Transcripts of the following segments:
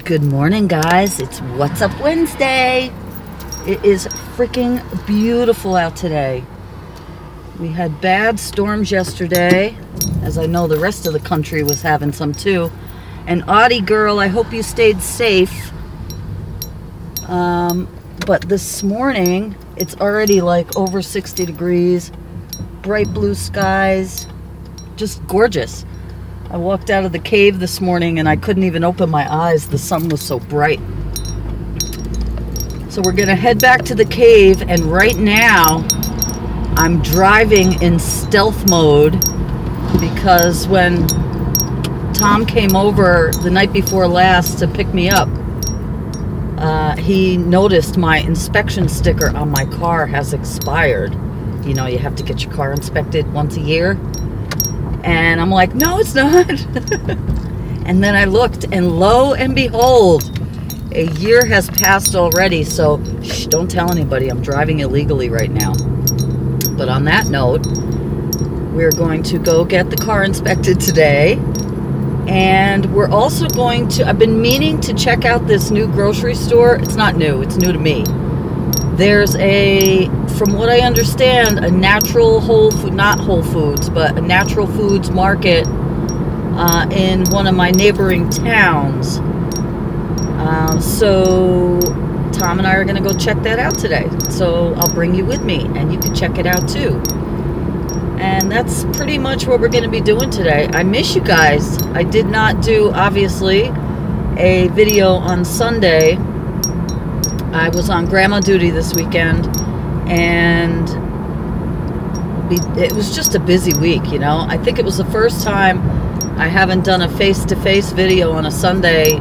Good morning, guys. It's What's Up Wednesday. It is freaking beautiful out today. We had bad storms yesterday, as I know the rest of the country was having some too. And Audie girl, I hope you stayed safe. But this morning, it's already like over 60 degrees, bright blue skies, just gorgeous. I walked out of the cave this morning and I couldn't even open my eyes. The sun was so bright. So we're gonna head back to the cave, and right now I'm driving in stealth mode because when Tom came over the night before last to pick me up, he noticed my inspection sticker on my car has expired. You know, you have to get your car inspected once a year. And I'm like, no, it's not. And then I looked, and lo and behold, a year has passed already. So shh, don't tell anybody I'm driving illegally right now. But on that note, we're going to go get the car inspected today. And we're also going to, I've been meaning to check out this new grocery store. It's not new, it's new to me. There's a, from what I understand, a natural whole food, not Whole Foods, but a natural foods market in one of my neighboring towns. So Tom and I are going to go check that out today. So I'll bring you with me and you can check it out too. And that's pretty much what we're going to be doing today. I miss you guys. I did not do, obviously, a video on Sunday. I was on grandma duty this weekend, and it was just a busy week, you know. I think it was the first time I haven't done a face-to-face video on a Sunday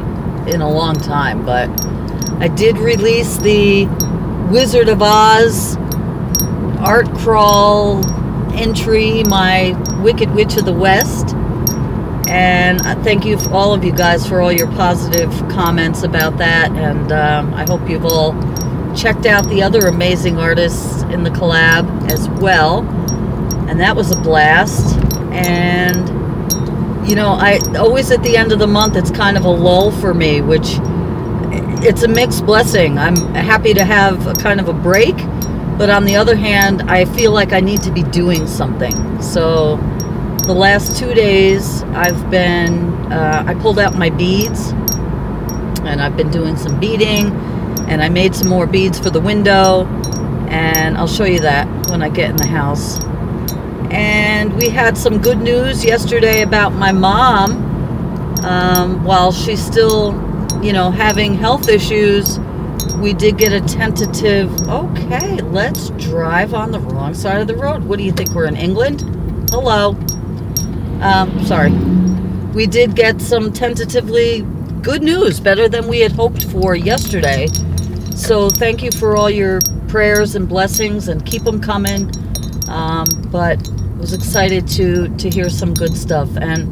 in a long time, but I did release the Wizard of Oz art crawl entry, my Wicked Witch of the West. And thank you, all of you guys, for all your positive comments about that. And I hope you've all checked out the other amazing artists in the collab as well. And that was a blast. And, you know, I always at the end of the month, it's kind of a lull for me, which it's a mixed blessing. I'm happy to have a kind of a break. But on the other hand, I feel like I need to be doing something. So the last 2 days, I've been, I pulled out my beads, and I've been doing some beading, and I made some more beads for the window, and I'll show you that when I get in the house. And we had some good news yesterday about my mom. While she's still, you know, having health issues, we did get a tentative, okay, let's drive on the wrong side of the road. What do you think, we're in England? Hello. Sorry. We did get some tentatively good news, better than we had hoped for yesterday. So thank you for all your prayers and blessings, and keep them coming. But I was excited to hear some good stuff. And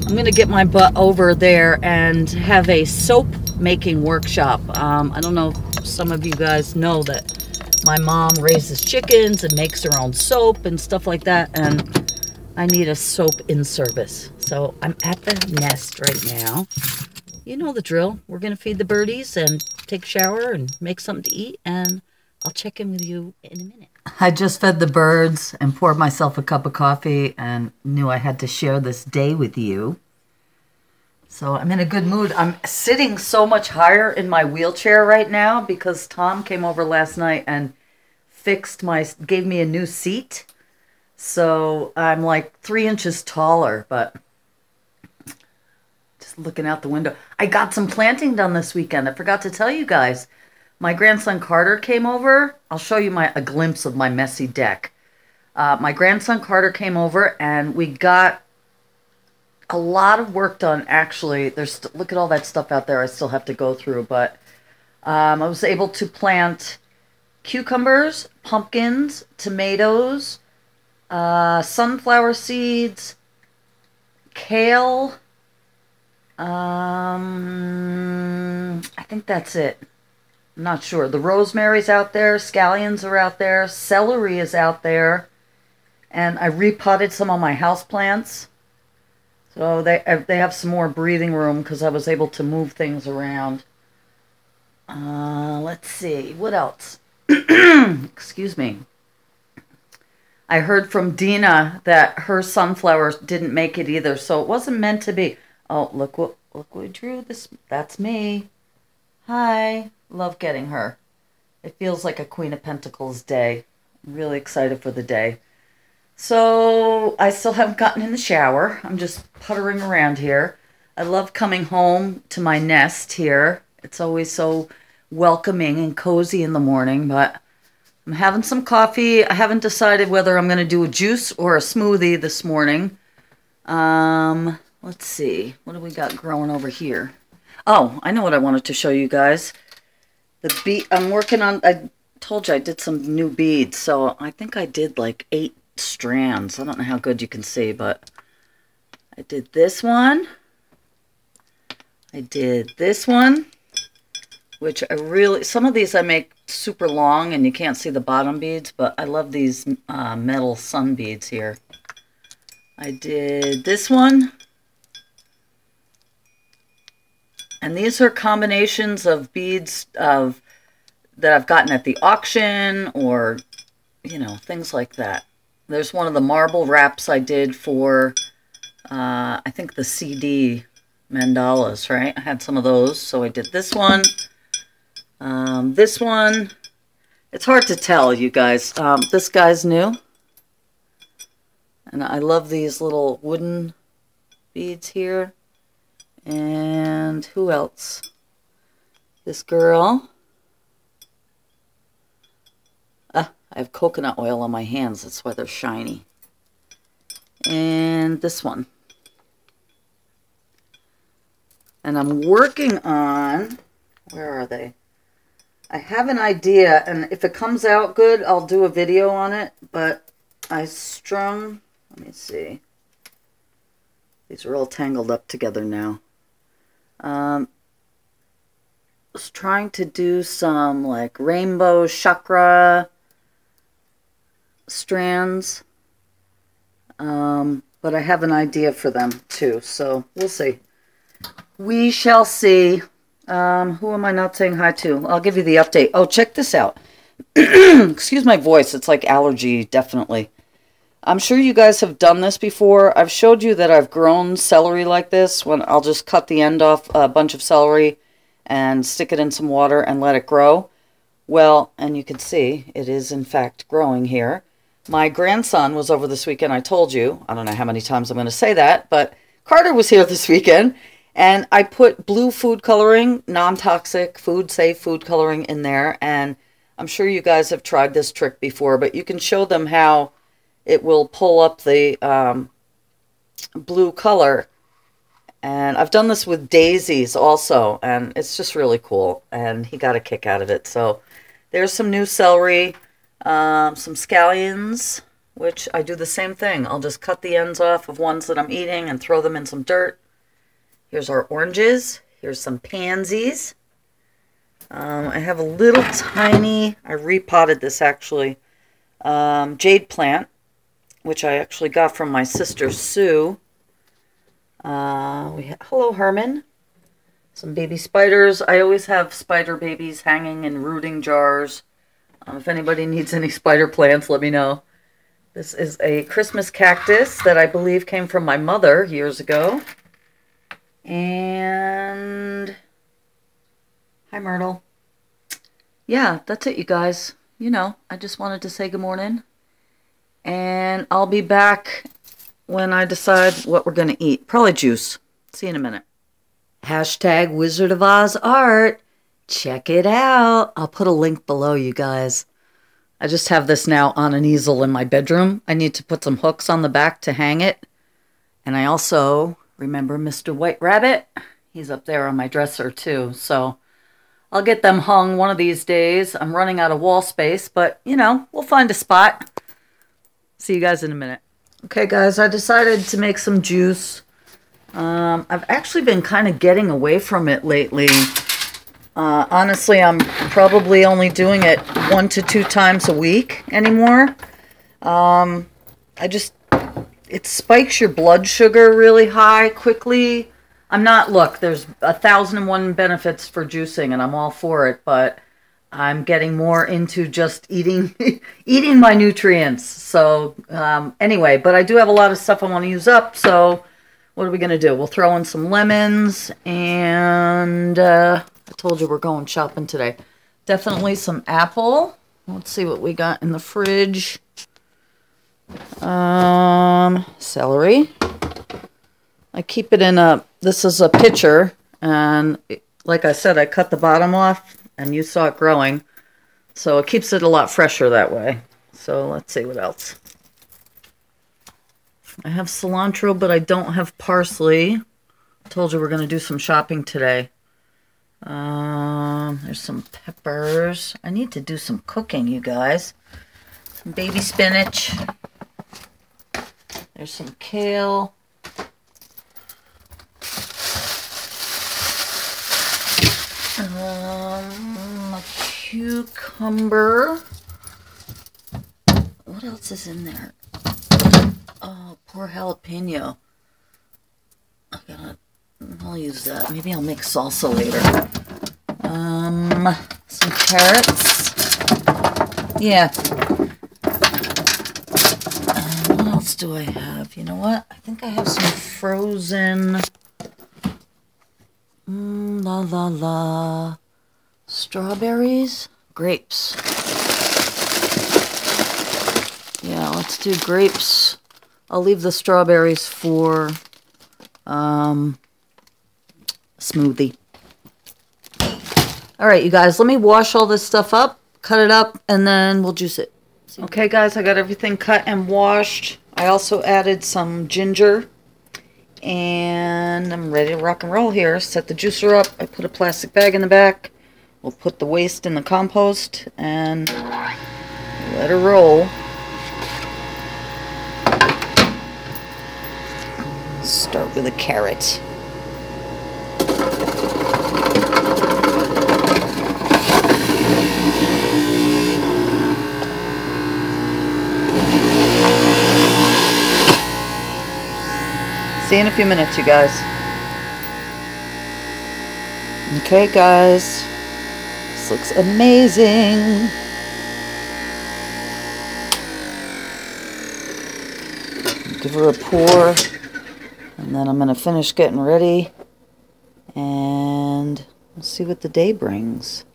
I'm going to get my butt over there and have a soap making workshop. I don't know if some of you guys know that my mom raises chickens and makes her own soap and stuff like that. And I need a soap in service. So I'm at the nest right now. You know the drill. We're going to feed the birdies and take a shower and make something to eat. And I'll check in with you in a minute. I just fed the birds and poured myself a cup of coffee and knew I had to share this day with you. So I'm in a good mood. I'm sitting so much higher in my wheelchair right now because Tom came over last night and gave me a new seat. So I'm like 3 inches taller, but just looking out the window. I got some planting done this weekend. I forgot to tell you guys. My grandson Carter came over. I'll show you a glimpse of my messy deck. My grandson Carter came over, and we got a lot of work done, actually. Look at all that stuff out there I still have to go through, but I was able to plant cucumbers, pumpkins, tomatoes, sunflower seeds, kale, I think that's it. I'm not sure. The rosemary's out there, scallions are out there, celery is out there, and I repotted some of my houseplants. So they have some more breathing room because I was able to move things around. Let's see. What else? Excuse me. I heard from Dina that her sunflower didn't make it either, so it wasn't meant to be. Oh, look what we drew. That's me. Hi. Love getting her. It feels like a Queen of Pentacles day. I'm really excited for the day. So I still haven't gotten in the shower. I'm just puttering around here. I love coming home to my nest here. It's always so welcoming and cozy in the morning, but I'm having some coffee. I haven't decided whether I'm going to do a juice or a smoothie this morning. Let's see. What do we got growing over here? Oh, I know what I wanted to show you guys. I'm working on, I told you I did some new beads, so I think I did like 8 strands. I don't know how good you can see, but I did this one. I did this one, which some of these I make super long and you can't see the bottom beads, but I love these metal sun beads here. I did this one. And these are combinations of beads that I've gotten at the auction or, you know, things like that. There's one of the marble wraps I did for, I think the CD mandalas, right? I had some of those, so I did this one. This one, it's hard to tell, you guys. This guy's new. And I love these little wooden beads here. And who else? This girl. I have coconut oil on my hands. That's why they're shiny. And this one. And I'm working on, where are they? I have an idea, and if it comes out good, I'll do a video on it, but I strung, let me see. These are all tangled up together now. I was trying to do some like rainbow chakra strands, but I have an idea for them too, so we'll see. We shall see. Who am I not saying hi to? I'll give you the update. Oh, check this out. Excuse my voice. It's like allergy, definitely. I'm sure you guys have done this before. I've showed you that I've grown celery like this, when I'll just cut the end off a bunch of celery and stick it in some water and let it grow. Well, and you can see it is in fact growing here. My grandson was over this weekend, I told you. I don't know how many times I'm going to say that, but Carter was here this weekend, and I put blue food coloring, non-toxic, food-safe food coloring in there, and I'm sure you guys have tried this trick before, but you can show them how it will pull up the blue color. And I've done this with daisies also, and it's just really cool, and he got a kick out of it. So there's some new celery, some scallions, which I do the same thing. I'll just cut the ends off of ones that I'm eating and throw them in some dirt. Here's our oranges. Here's some pansies. I have a little tiny, I repotted this actually, jade plant, which I actually got from my sister Sue. Hello, Herman. Some baby spiders. I always have spider babies hanging in rooting jars. If anybody needs any spider plants, let me know. This is a Christmas cactus that I believe came from my mother years ago. And hi, Myrtle. Yeah, that's it, you guys. You know, I just wanted to say good morning. And I'll be back when I decide what we're going to eat. Probably juice. See you in a minute. Hashtag Wizard of Oz art. Check it out. I'll put a link below, you guys. I just have this now on an easel in my bedroom. I need to put some hooks on the back to hang it. And I also remember Mr. White Rabbit. He's up there on my dresser too. So I'll get them hung one of these days. I'm running out of wall space, but you know, we'll find a spot. See you guys in a minute. Okay, guys, I decided to make some juice. I've actually been kind of getting away from it lately. Honestly, I'm probably only doing it 1 to 2 times a week anymore. it spikes your blood sugar really high quickly. I'm not, look, there's 1,001 benefits for juicing, and I'm all for it, but I'm getting more into just eating eating my nutrients. So anyway, but I do have a lot of stuff I want to use up, so what are we going to do? We'll throw in some lemons, and I told you we're going shopping today. Definitely some apple. Let's see what we got in the fridge. Celery. I keep it in this is a pitcher, and like I said, I cut the bottom off, and you saw it growing, so it keeps it a lot fresher that way. So let's see what else. I have cilantro, but I don't have parsley. I told you we're going to do some shopping today. There's some peppers. I need to do some cooking, you guys. Some baby spinach. There's some kale. A cucumber. What else is in there? Oh, poor jalapeno. I'll use that. Maybe I'll make salsa later. Some carrots. Yeah. What else do I have? You know what? I think I have some frozen... strawberries? Grapes. Yeah, let's do grapes. I'll leave the strawberries for smoothie. Alright, you guys, let me wash all this stuff up, cut it up, and then we'll juice it. Okay, guys, I got everything cut and washed. I also added some ginger. And I'm ready to rock and roll here. Set the juicer up. I put a plastic bag in the back. We'll put the waste in the compost and let her roll. Start with a carrot. See you in a few minutes, you guys. Okay, guys. This looks amazing. Give her a pour. And then I'm going to finish getting ready. And we'll see what the day brings.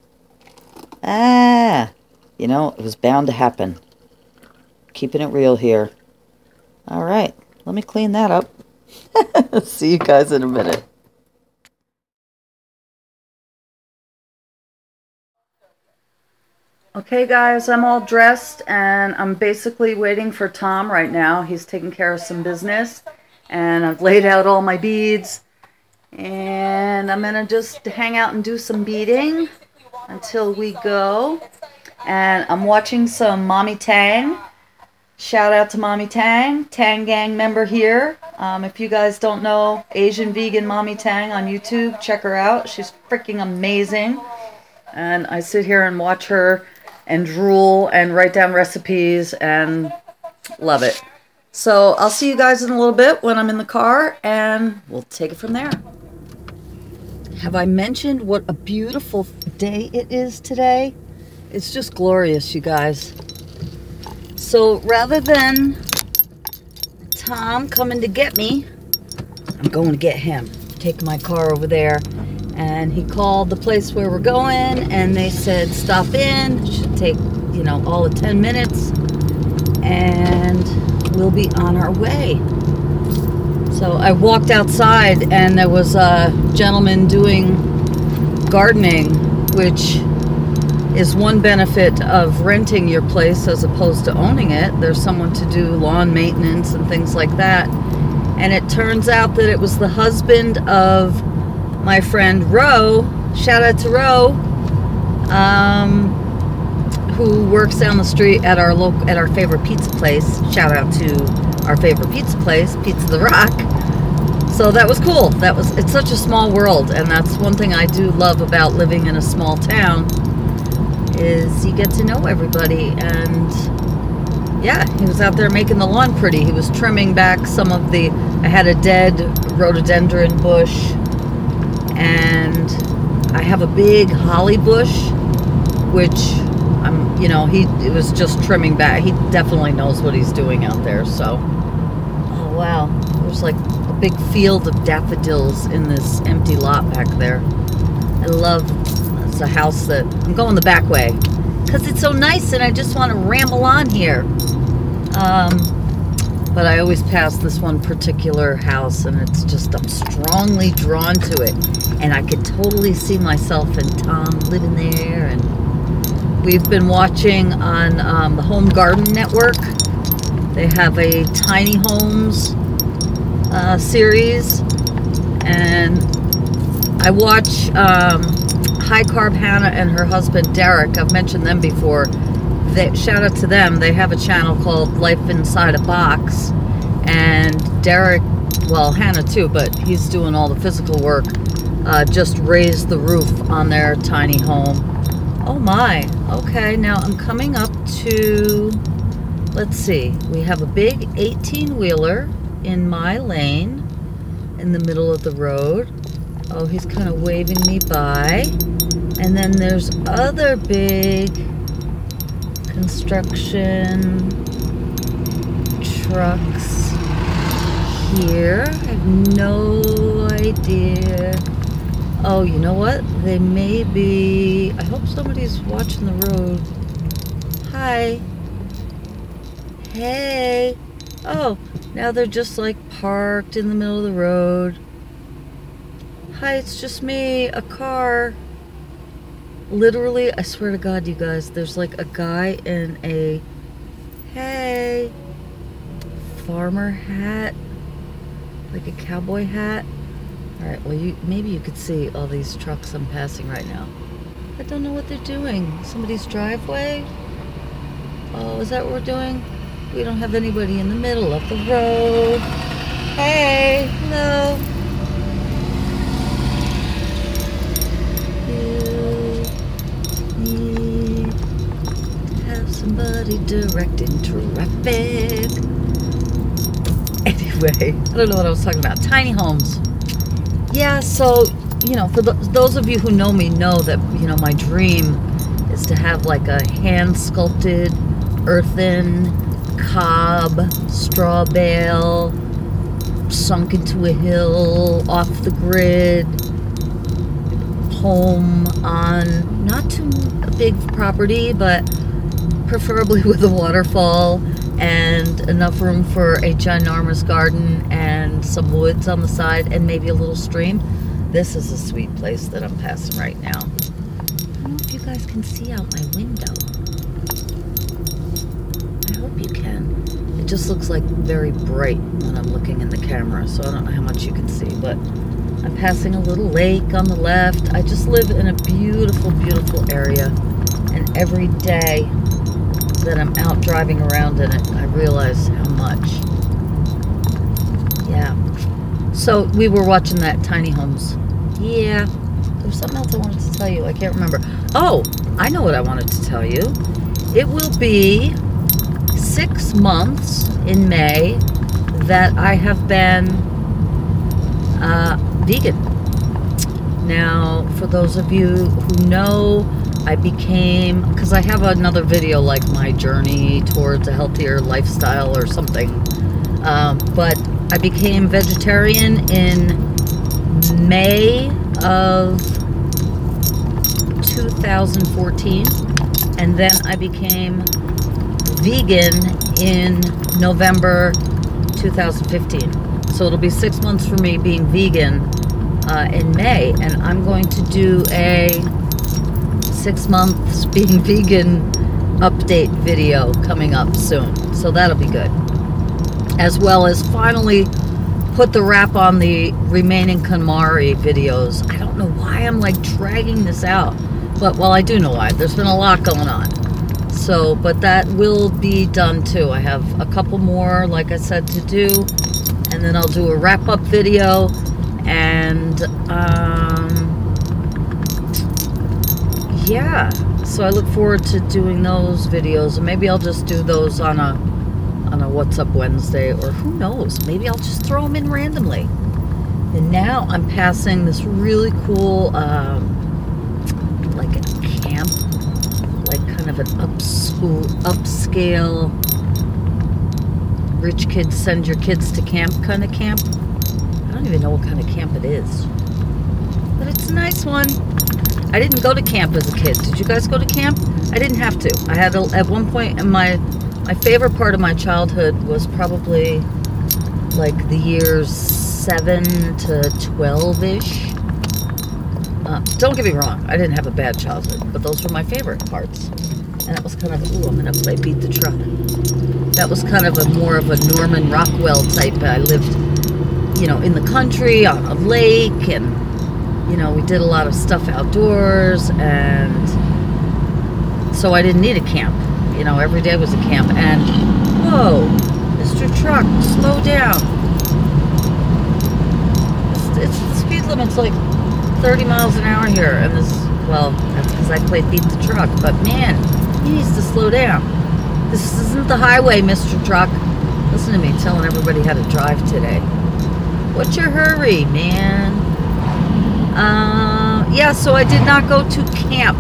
You know, it was bound to happen. Keeping it real here. All right. Let me clean that up. See you guys in a minute. Okay, guys, I'm all dressed, and I'm basically waiting for Tom right now. He's taking care of some business, and I've laid out all my beads, and I'm going to just hang out and do some beading until we go. And I'm watching some Mommy Tang. Shout out to Mommy Tang, Tang Gang member here. If you guys don't know Asian Vegan Mommy Tang on YouTube, check her out. She's freaking amazing. And I sit here and watch her and drool and write down recipes and love it. So I'll see you guys in a little bit when I'm in the car, and we'll take it from there. Have I mentioned what a beautiful day it is today? It's just glorious, you guys. So rather than Tom coming to get me, I'm going to get him. Take my car over there. And he called the place where we're going, and they said stop in. It should take, you know, all of 10 minutes. And we'll be on our way. So I walked outside, and there was a gentleman doing gardening, which is one benefit of renting your place as opposed to owning it. There's someone to do lawn maintenance and things like that. And it turns out that it was the husband of my friend Ro. Shout out to Ro, who works down the street at our favorite pizza place. Shout out to our favorite pizza place, Pizza the Rock. So that was cool. It's such a small world, and that's one thing I do love about living in a small town, is you get to know everybody. And yeah, he was out there making the lawn pretty. He was trimming back some of the, I had a dead rhododendron bush, and I have a big holly bush, which you know, he was just trimming back. He definitely knows what he's doing out there. So, oh wow, there's like a big field of daffodils in this empty lot back there. I love, it's a house that, I'm going the back way because it's so nice and I just want to ramble on here. But I always pass this one particular house and it's just, I'm strongly drawn to it. And I could totally see myself and Tom living there. And we've been watching on the Home Garden Network. They have a tiny homes series. And I watch High Carb Hannah and her husband Derek. I've mentioned them before. Shout out to them. They have a channel called Life Inside a Box. And Derek, well, Hannah too, but he's doing all the physical work. Just raised the roof on their tiny home. Oh my. Okay, now I'm coming up to, let's see. We have a big 18-wheeler in my lane in the middle of the road. Oh, he's kind of waving me by. And then there's other big construction trucks here. I have no idea. Oh, you know what? They may be, I hope somebody's watching the road. Hi. Hey. Oh, now they're just like parked in the middle of the road. Hi, it's just me, a car. Literally, I swear to God, you guys, there's like a guy in a, hey, farmer hat, like a cowboy hat. All right, well, maybe you could see all these trucks I'm passing right now. I don't know what they're doing. Somebody's driveway? Oh, is that what we're doing? We don't have anybody in the middle of the road. Hey, hello. Somebody directing traffic. Anyway, I don't know what I was talking about. Tiny homes. Yeah, so, you know, for those of you who know me know that, you know, my dream is to have like a hand-sculpted, earthen, cob, straw bale, sunk into a hill, off the grid, home on not too big property, but preferably with a waterfall and enough room for a ginormous garden and some woods on the side and maybe a little stream. This is a sweet place that I'm passing right now. I don't know if you guys can see out my window. I hope you can. It just looks like very bright when I'm looking in the camera, so I don't know how much you can see, but I'm passing a little lake on the left. I just live in a beautiful, beautiful area, and every day that I'm out driving around in it, I realize how much. Yeah. So we were watching that tiny homes. Yeah. There's something else I wanted to tell you. I can't remember. Oh, I know what I wanted to tell you. It will be 6 months in May that I have been vegan. Now, for those of you who know, I became, because I have another video like my journey towards a healthier lifestyle or something, but I became vegetarian in May of 2014, and then I became vegan in November 2015. So it'll be 6 months for me being vegan in May, and I'm going to do a 6 months being vegan update video coming up soon, so that'll be good, as well as finally put the wrap on the remaining KonMari videos. I don't know why I'm like dragging this out, but well, I do know why. There's been a lot going on, so but that will be done too. I have a couple more, like I said, to do, and then I'll do a wrap-up video, and yeah, so I look forward to doing those videos, and maybe I'll just do those on a on a What's Up Wednesday, or who knows, maybe I'll just throw them in randomly. And now I'm passing this really cool, like a camp, like kind of an upscale, rich kids send your kids to camp kind of camp. I don't even know what kind of camp it is, but it's a nice one. I didn't go to camp as a kid. Did you guys go to camp? I didn't have to. I had at one point in my favorite part of my childhood was probably like the years 7 to 12-ish. Don't get me wrong, I didn't have a bad childhood, but those were my favorite parts. And it was kind of, ooh, I'm gonna play Beat the Truck. That was kind of more of a Norman Rockwell type. I lived, you know, in the country on a lake, and you know, we did a lot of stuff outdoors, and so I didn't need a camp. You know, every day was a camp. And whoa, Mr. Truck, slow down. It's the speed limit's like 30 miles an hour here, and this, well, that's because I played Beat the Truck, but man, he needs to slow down. This isn't the highway, Mr. Truck. Listen to me telling everybody how to drive today. What's your hurry, man? Yeah, so I did not go to camp.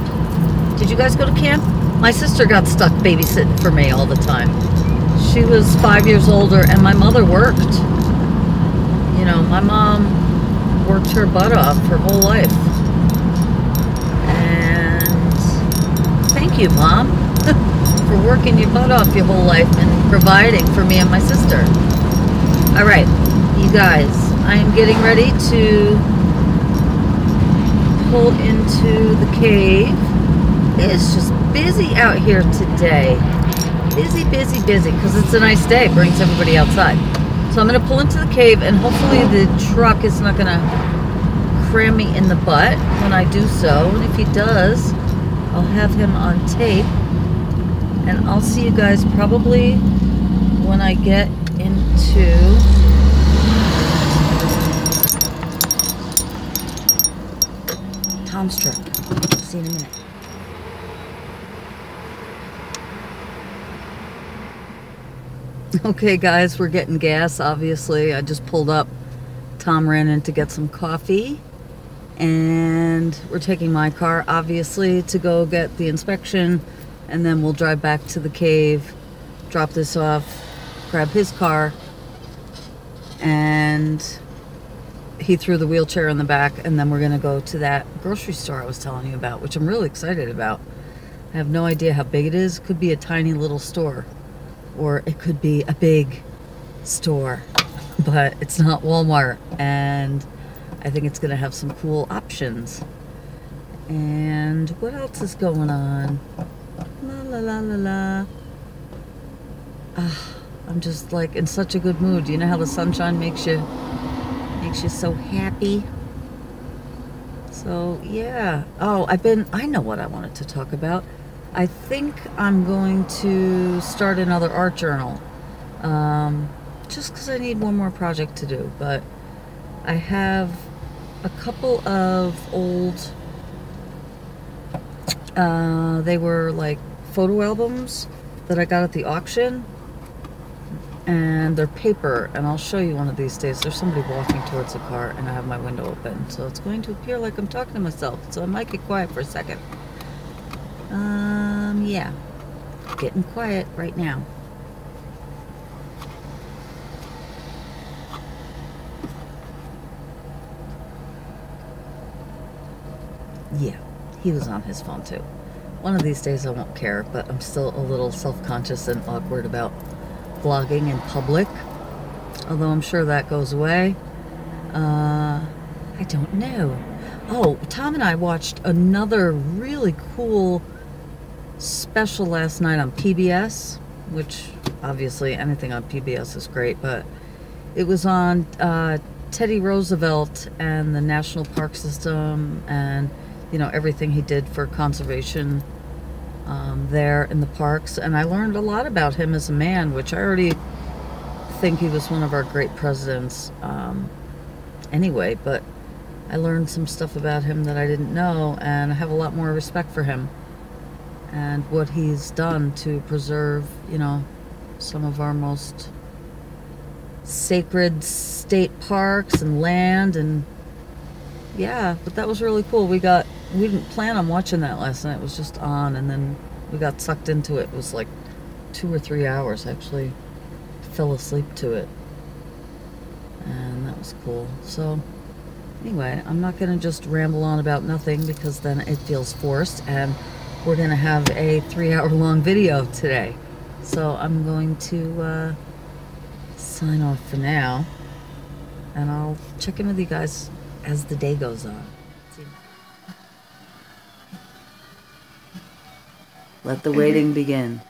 Did you guys go to camp? My sister got stuck babysitting for me all the time. She was 5 years older, and my mother worked. You know, my mom worked her butt off her whole life. And thank you, Mom, for working your butt off your whole life and providing for me and my sister. All right, you guys, I am getting ready to pull into the cave. It's just busy out here today. Busy, busy, busy, because it's a nice day. It brings everybody outside. So I'm going to pull into the cave, and hopefully the truck is not going to cram me in the butt when I do so. And if he does, I'll have him on tape. And I'll see you guys probably when I get into Tom's truck. See you in a minute. Okay, guys, we're getting gas, obviously. I just pulled up. Tom ran in to get some coffee. And we're taking my car, obviously, to go get the inspection. And then we'll drive back to the cave, drop this off, grab his car. And he threw the wheelchair in the back. And then we're going to go to that grocery store I was telling you about, which I'm really excited about. I have no idea how big it is. It could be a tiny little store. Or it could be a big store, but it's not Walmart, and I think it's going to have some cool options. And what else is going on? La la la la la. I'm just like in such a good mood. You know how the sunshine makes you so happy? So yeah. Oh, I know what I wanted to talk about. I think I'm going to start another art journal, just because I need one more project to do. But I have a couple of old, they were like photo albums that I got at the auction, and they're paper, and I'll show you one of these days. There's somebody walking towards the car, and I have my window open, so it's going to appear like I'm talking to myself, so I might get quiet for a second. Yeah, getting quiet right now. Yeah, he was on his phone too. One of these days I won't care, but I'm still a little self-conscious and awkward about vlogging in public. Although I'm sure that goes away. I don't know. Oh, Tom and I watched another really cool special last night on PBS, which obviously anything on PBS is great, but it was on Teddy Roosevelt and the National Park System, and you know, everything he did for conservation there in the parks. And I learned a lot about him as a man, which I already think he was one of our great presidents anyway, but I learned some stuff about him that I didn't know, and I have a lot more respect for him and what he's done to preserve, you know, some of our most sacred state parks and land, and yeah, but that was really cool. We didn't plan on watching that last night. It was just on, and then we got sucked into it. It was like 2 or 3 hours. I actually fell asleep to it, and that was cool. So anyway, I'm not going to just ramble on about nothing, because then it feels forced, and we're going to have a 3-hour-long video today. So I'm going to sign off for now, and I'll check in with you guys as the day goes on. Let the waiting begin.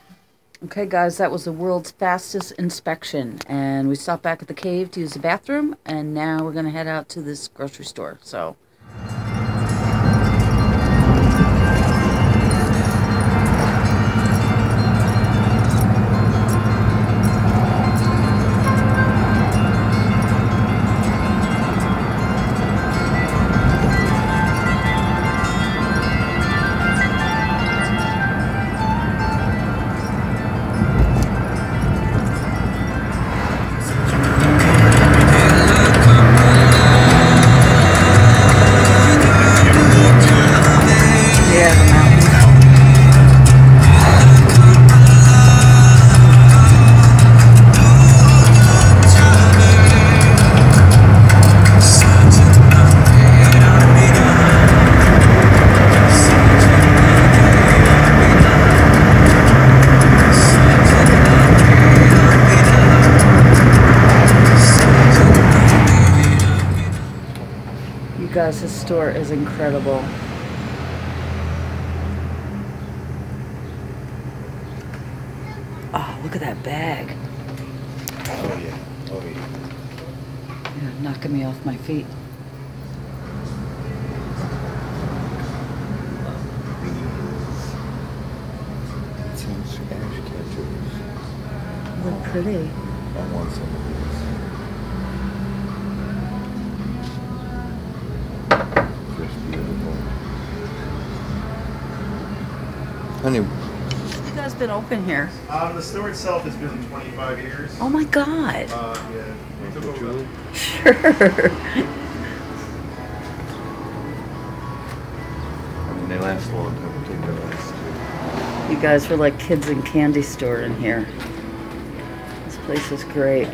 Okay guys, that was the world's fastest inspection, and we stopped back at the cave to use the bathroom, and now we're gonna head out to this grocery store. So guys, this store is incredible. Oh, look at that bag. Oh yeah, oh yeah. You're knocking me off my feet. It's in Spanish tattoos. They're pretty. I want some of these. Just beautiful. Honey. You guys been open here? The store itself has been 25 years. Oh my God. Yeah. We took over. Sure. I mean, they last a long time. Take their last. You guys are like kids in candy store in here. This place is great.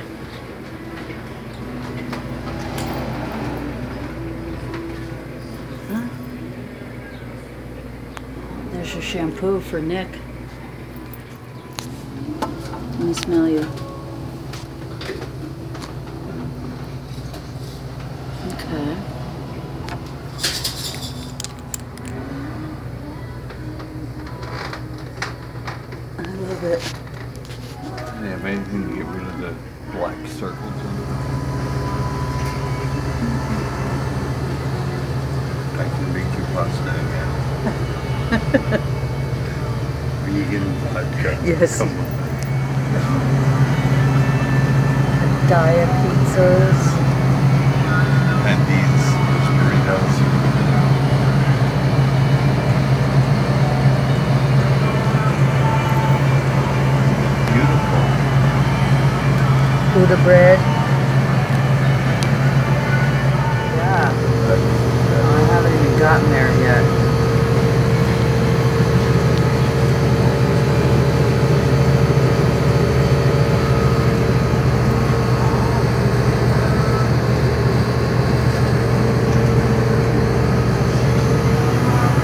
Huh? There's your shampoo for Nick. Let me smell you. Okay. I love it. Yeah, amazing to get rid of the black circles. I can read your pasta again. Vegan vodka. Yes. Come on. Diet pizzas. And these burritos. Beautiful. Gouda bread. Yeah. I haven't even gotten there yet.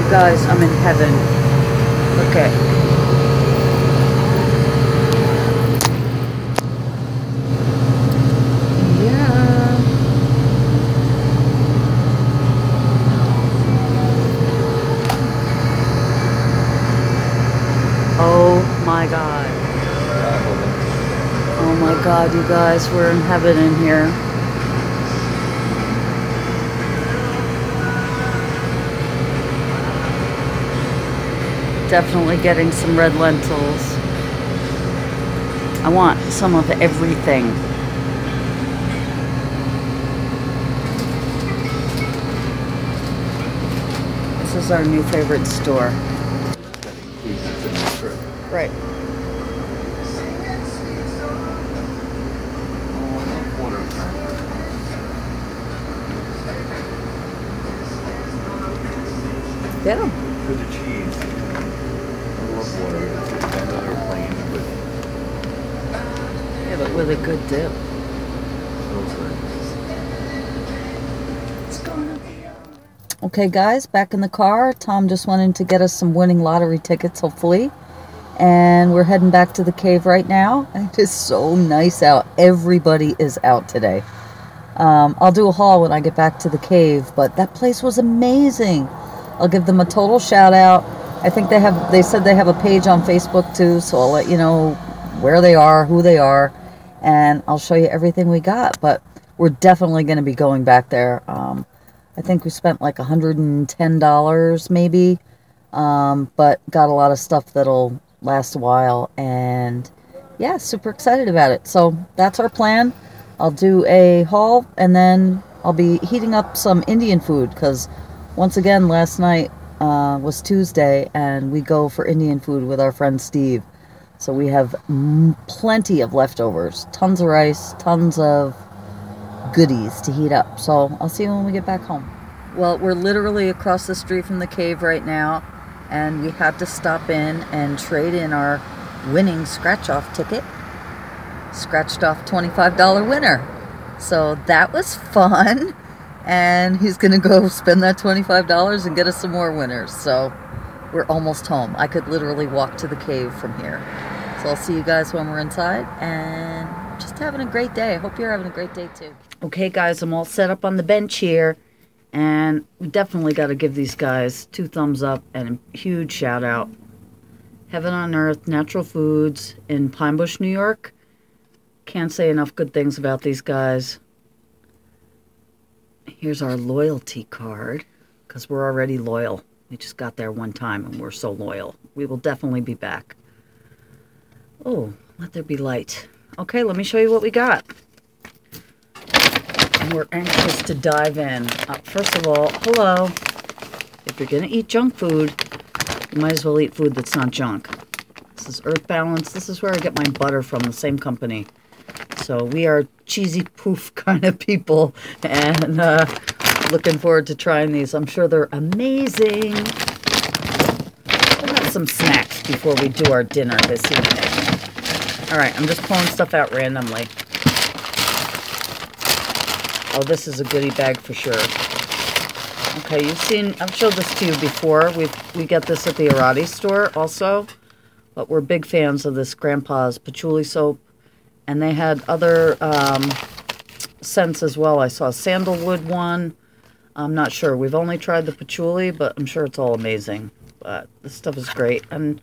Guys, I'm in heaven. Okay. Yeah. Oh my God. Oh my God, you guys, we're in heaven in here. Definitely getting some red lentils. I want some of everything. This is our new favorite store. Right. Quarter. Get them. For the cheese. I love water. It's another plane, but Yeah, but with a good dip. so good. Okay, guys, back in the car. Tom just went in to get us some winning lottery tickets, hopefully. And we're heading back to the cave right now. It is so nice out. Everybody is out today. I'll do a haul when I get back to the cave, but that place was amazing. I'll give them a total shout out. I think they said they have a page on Facebook too, so I'll let you know where they are, who they are, and I'll show you everything we got. But we're definitely going to be going back there. I think we spent like $110 maybe, but got a lot of stuff that'll last a while, and yeah, super excited about it. So that's our plan. I'll do a haul, and then I'll be heating up some Indian food, because once again, last night was Tuesday, and we go for Indian food with our friend Steve. So we have plenty of leftovers, tons of rice, tons of goodies to heat up. So I'll see you when we get back home. Well, we're literally across the street from the cave right now, and we had to stop in and trade in our winning scratch-off ticket. Scratched off $25 winner. So that was fun. And he's going to go spend that $25 and get us some more winners. So we're almost home. I could literally walk to the cave from here. So I'll see you guys when we're inside, and just having a great day. I hope you're having a great day too. Okay, guys, I'm all set up on the bench here. And we definitely got to give these guys 2 thumbs up and a huge shout out. Heaven on Earth Natural Foods in Pine Bush, New York. Can't say enough good things about these guys. Here's our loyalty card, because we're already loyal. We just got there one time and we're so loyal. We will definitely be back. Oh, let there be light. Okay, let me show you what we got. And we're anxious to dive in. First of all, hello. If you're going to eat junk food, you might as well eat food that's not junk. This is Earth Balance. This is where I get my butter from, the same company. So we are cheesy poof kind of people, and looking forward to trying these. I'm sure they're amazing. We'll have some snacks before we do our dinner this evening. All right, I'm just pulling stuff out randomly. Oh, this is a goodie bag for sure. Okay, I've showed this to you before. We get this at the Errands store also, but we're big fans of this Grandpa's patchouli soap. And they had other scents as well. I saw a sandalwood one. I'm not sure. We've only tried the patchouli, but I'm sure it's all amazing. But this stuff is great. And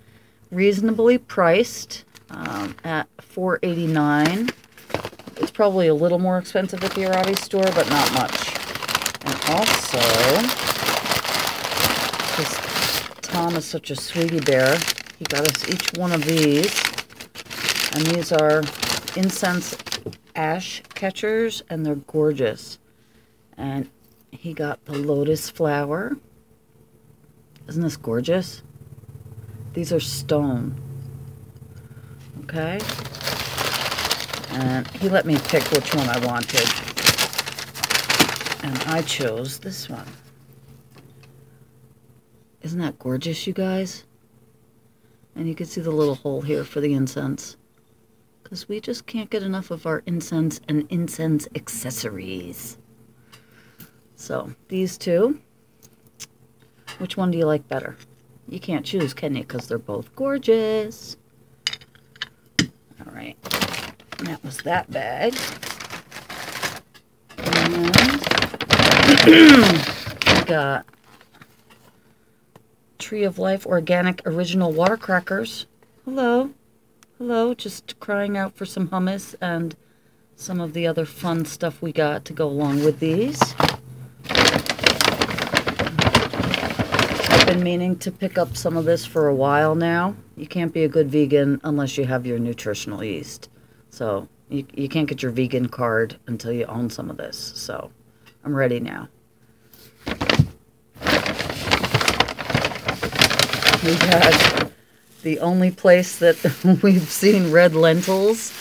reasonably priced at $4.89. It's probably a little more expensive at the Errands store, but not much. And also, because Tom is such a sweetie bear, he got us each one of these. And these are incense ash catchers, and they're gorgeous. And he got the lotus flower. Isn't this gorgeous? These are stone. Okay. And he let me pick which one I wanted. And I chose this one. Isn't that gorgeous, you guys? And you can see the little hole here for the incense. Because we just can't get enough of our incense and incense accessories. So, these two. Which one do you like better? You can't choose, can you? Because they're both gorgeous. Alright. And that was that bag. And we got Tree of Life Organic Original Water Crackers. Hello. Hello, just crying out for some hummus and some of the other fun stuff we got to go along with these. I've been meaning to pick up some of this for a while now. You can't be a good vegan unless you have your nutritional yeast. So you can't get your vegan card until you own some of this. So I'm ready now. We got the only place that we've seen red lentils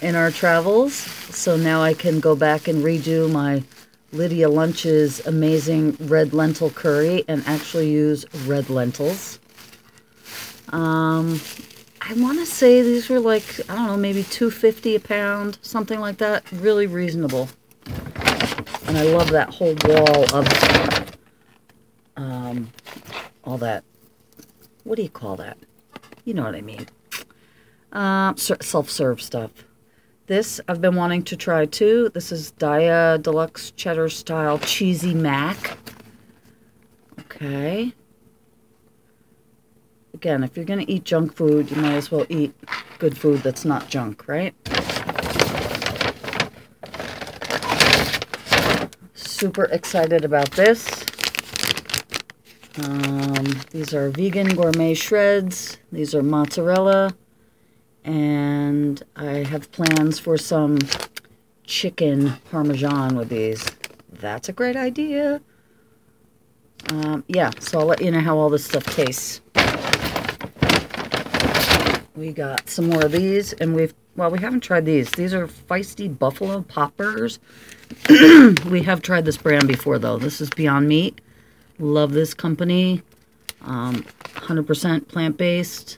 in our travels. So now I can go back and redo my Lydia Lunch's amazing red lentil curry and actually use red lentils. I want to say these were like, I don't know, maybe $2.50 a pound, something like that. Really reasonable. And I love that whole wall of all that. What do you call that? You know what I mean. Self-serve stuff. This I've been wanting to try too. This is Dia Deluxe Cheddar Style Cheesy Mac. Okay. Again, if you're going to eat junk food, you might as well eat good food that's not junk, right? Super excited about this. These are vegan gourmet shreds. These are mozzarella. And I have plans for some chicken parmesan with these. That's a great idea. Yeah, so I'll let you know how all this stuff tastes. We got some more of these, and we haven't tried these. These are Feisty Buffalo Pop Burgers. We have tried this brand before, though. This is Beyond Meat. Love this company. 100% plant-based,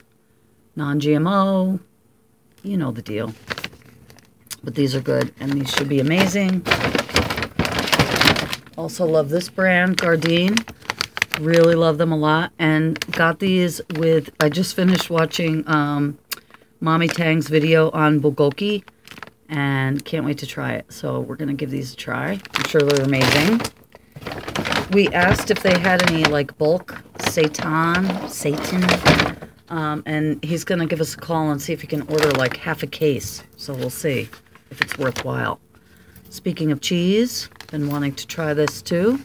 non-GMO. You know the deal. But these are good, and these should be amazing. Also love this brand, Gardein. Really love them a lot, and got these with, I just finished watching Mommy Tang's video on bulgogi, and can't wait to try it. So we're going to give these a try. I'm sure they're amazing. We asked if they had any, like, bulk seitan, and he's going to give us a call and see if he can order, like, half a case. So we'll see if it's worthwhile. Speaking of cheese, been wanting to try this, too.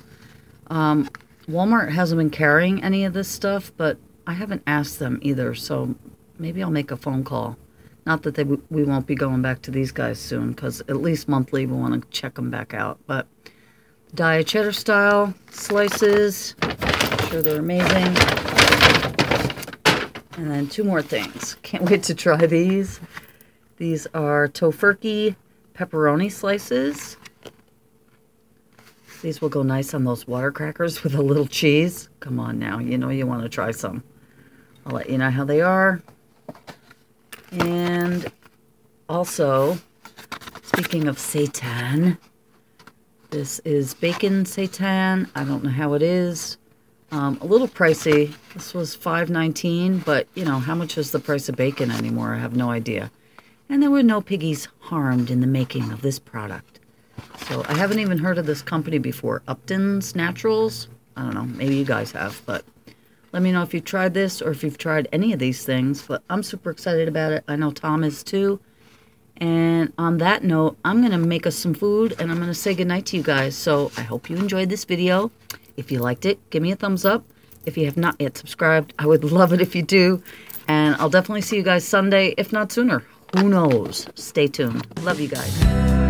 Walmart hasn't been carrying any of this stuff, but I haven't asked them either, so maybe I'll make a phone call. Not that we won't be going back to these guys soon, because at least monthly we want to check them back out. But Dia Cheddar Style slices, I'm sure they're amazing. And then two more things. Can't wait to try these. These are Tofurkey pepperoni slices. These will go nice on those water crackers with a little cheese. Come on now, you know you want to try some. I'll let you know how they are. And also, speaking of seitan, this is bacon seitan. I don't know how it is. A little pricey. This was $5.19, but you know, how much is the price of bacon anymore? I have no idea. And there were no piggies harmed in the making of this product. So I haven't even heard of this company before. Upton's Naturals. I don't know. Maybe you guys have, but let me know if you've tried this or if you've tried any of these things. But I'm super excited about it. I know Tom is too. And on that note, I'm going to make us some food and I'm going to say goodnight to you guys. So I hope you enjoyed this video. If you liked it, give me a thumbs up. If you have not yet subscribed, I would love it if you do. And I'll definitely see you guys Sunday, if not sooner. Who knows? Stay tuned. Love you guys.